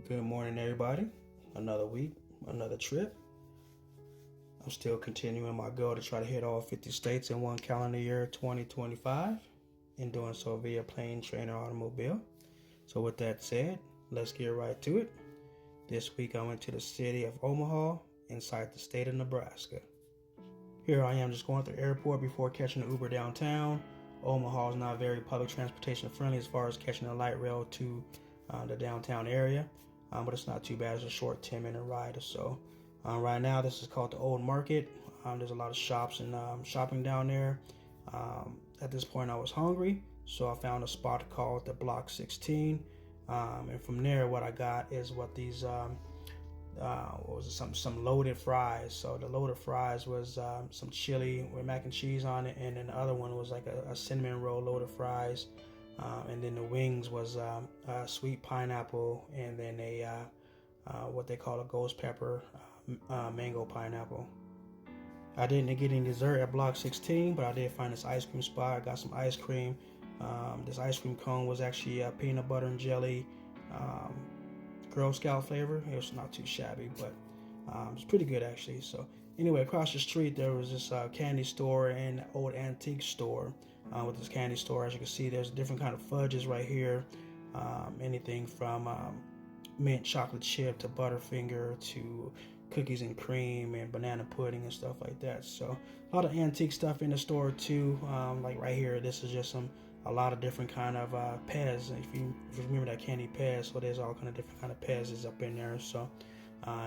Good morning, everybody. Another week, another trip. I'm still continuing my goal to try to hit all 50 states in one calendar year, 2025, and doing so via plane, train, or automobile. So with that said, let's get right to it. This week I went to the city of Omaha inside the state of Nebraska. Here I am just going through the airport before catching an Uber downtown. Omaha is not very public transportation friendly as far as catching a light rail to the downtown area. But it's not too bad. It's a short 10-minute ride or so. Right now, this is called the Old Market. There's a lot of shops and shopping down there. At this point, I was hungry, so I found a spot called the Block 16. And from there, what I got is what these, some loaded fries. So the loaded fries was some chili with mac and cheese on it, and then the other one was like a cinnamon roll loaded fries. And then the wings was sweet pineapple, and then a what they call a ghost pepper mango pineapple. I didn't get any dessert at Block 16, but I did find this ice cream spot. I got some ice cream. This ice cream cone was actually a peanut butter and jelly Girl Scout flavor. It was not too shabby, but it's pretty good actually. So anyway, across the street there was this candy store and old antique store. With this candy store, as you can see, there's different kind of fudges right here. Anything from mint chocolate chip to Butterfinger to cookies and cream and banana pudding and stuff like that. So a lot of antique stuff in the store too. Like right here, this is just a lot of different kind of Pez. If you remember that candy Pez, so there's all kind of different kind of Pez's up in there. So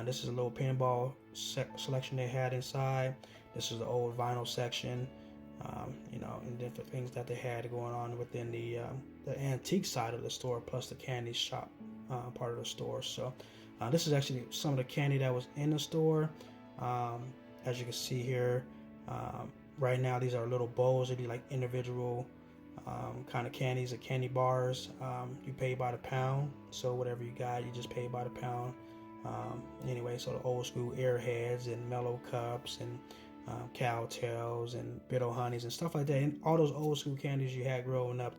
this is a little pinball selection they had inside. This is the old vinyl section. And different things that they had going on within the antique side of the store, plus the candy shop part of the store. So this is actually some of the candy that was in the store. As you can see here, right now these are little bowls. They're like individual kind of candies or candy bars. You pay by the pound, so whatever you got, you just pay by the pound. Anyway, so the old school Airheads and Mellow Cups and Cowtails and Bitter Honeys and stuff like that, and all those old school candies you had growing up.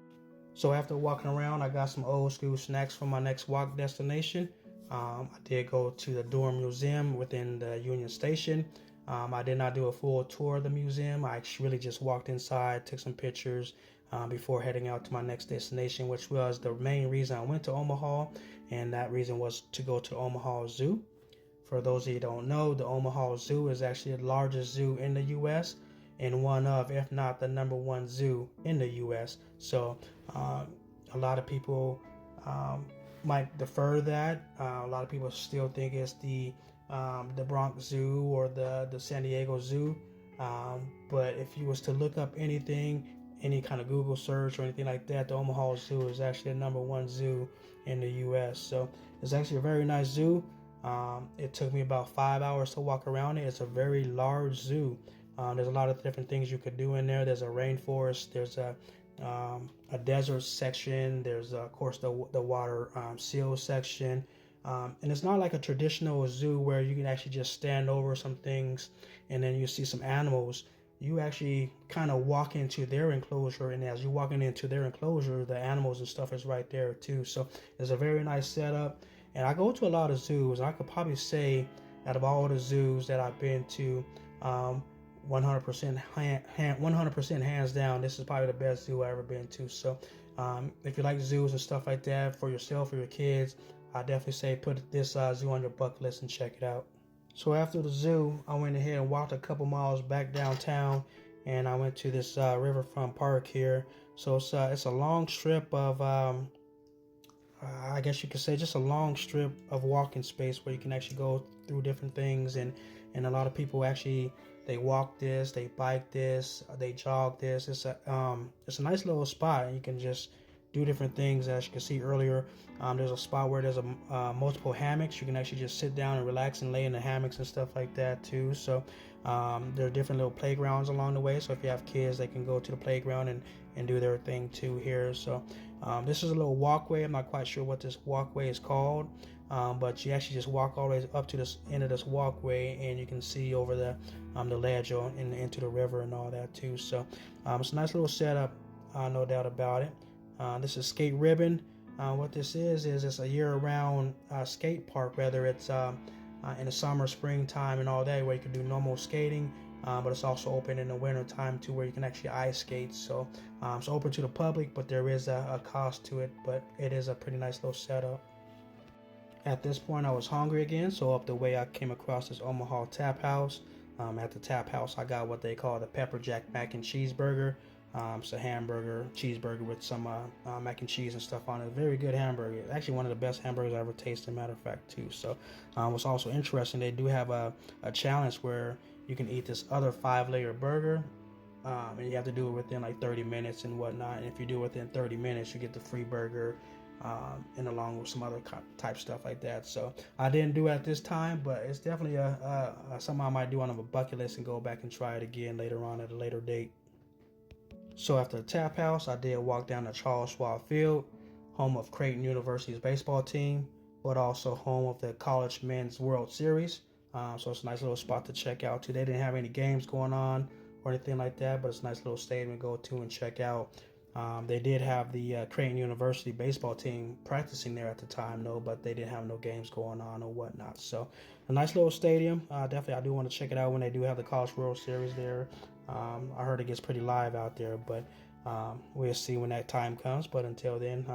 So after walking around, I got some old school snacks for my next walk destination. I did go to the Durham Museum within the Union Station. I did not do a full tour of the museum. I really just walked inside, took some pictures before heading out to my next destination, which was the main reason I went to Omaha, and that reason was to go to the Omaha Zoo. For those of you who don't know, the Omaha Zoo is actually the largest zoo in the U.S. and one of, if not the number one zoo in the U.S. So a lot of people might defer that. A lot of people still think it's the Bronx Zoo or the San Diego Zoo. But if you was to look up anything, any kind of Google search or anything like that, the Omaha Zoo is actually the number one zoo in the U.S. So it's actually a very nice zoo. It took me about 5 hours to walk around it. It's a very large zoo. There's a lot of different things you could do in there. There's a rainforest. There's a desert section. There's of course the water seal section. And it's not like a traditional zoo where you can actually just stand over some things and then you see some animals. You actually kind of walk into their enclosure, and as you're walking into their enclosure, the animals and stuff is right there too. So it's a very nice setup. And I go to a lot of zoos. I could probably say out of all the zoos that I've been to, 100% hands down, this is probably the best zoo I've ever been to. So if you like zoos and stuff like that for yourself or your kids, I definitely say put this zoo on your bucket list and check it out. So after the zoo, I went ahead and walked a couple miles back downtown, and I went to this riverfront park here. So it's a long strip of I guess you could say just a long strip of walking space where you can actually go through different things, and a lot of people actually, they walk this, they bike this, they jog this. It's a nice little spot, and you can just do different things. As you can see earlier, there's a spot where there's multiple hammocks. You can actually just sit down and relax and lay in the hammocks and stuff like that too. So there are different little playgrounds along the way, so if you have kids, they can go to the playground and do their thing too here. So this is a little walkway. I'm not quite sure what this walkway is called, but you actually just walk all the way up to this end of this walkway, and you can see over the ledge and into the river and all that too. So it's a nice little setup, no doubt about it. This is Skate Ribbon. What this is it's a year-round skate park, whether it's in the summer, springtime, and all that, where you can do normal skating. But it's also open in the winter time too, where you can actually ice skate. So it's open to the public, but there is a cost to it. But it is a pretty nice little setup. At this point, I was hungry again, so up the way I came across this Omaha Tap House. At the Tap House, I got what they call the Pepper Jack Mac and Cheese Burger. It's a hamburger, cheeseburger with some mac and cheese and stuff on it. Very good hamburger. Actually, one of the best hamburgers I ever tasted, matter of fact, too. So, what's also interesting, they do have a challenge where you can eat this other 5-layer burger, and you have to do it within like 30 minutes and whatnot. And if you do it within 30 minutes, you get the free burger, and along with some other type stuff like that. So I didn't do it at this time, but it's definitely something I might do on a bucket list and go back and try it again later on at a later date. So after the Tap House, I did walk down to Charles Schwab Field, home of Creighton University's baseball team, but also home of the College Men's World Series. So it's a nice little spot to check out too. They didn't have any games going on or anything like that, but it's a nice little stadium to go to and check out. They did have the Creighton University baseball team practicing there at the time, though, but they didn't have no games going on or whatnot. So a nice little stadium. Definitely, I do want to check it out when they do have the College World Series there. I heard it gets pretty live out there, but we'll see when that time comes. But until then,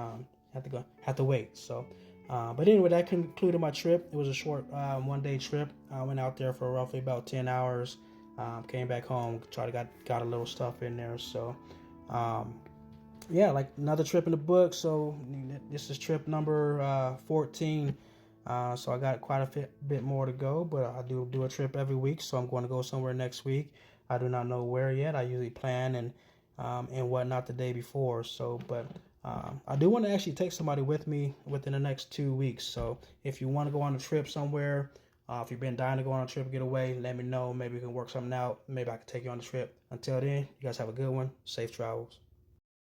have to wait. So, but anyway, that concluded my trip. It was a short 1-day trip. I went out there for roughly about 10 hours. Came back home, got a little stuff in there. So, yeah, like another trip in the book. So this is trip number 14. So I got quite a bit more to go, but I do a trip every week. So I'm going to go somewhere next week. I do not know where yet. I usually plan and whatnot the day before. So, but I do want to actually take somebody with me within the next 2 weeks. So if you want to go on a trip somewhere, if you've been dying to go on a trip, get away, let me know. Maybe we can work something out. Maybe I can take you on the trip. Until then, you guys have a good one. Safe travels.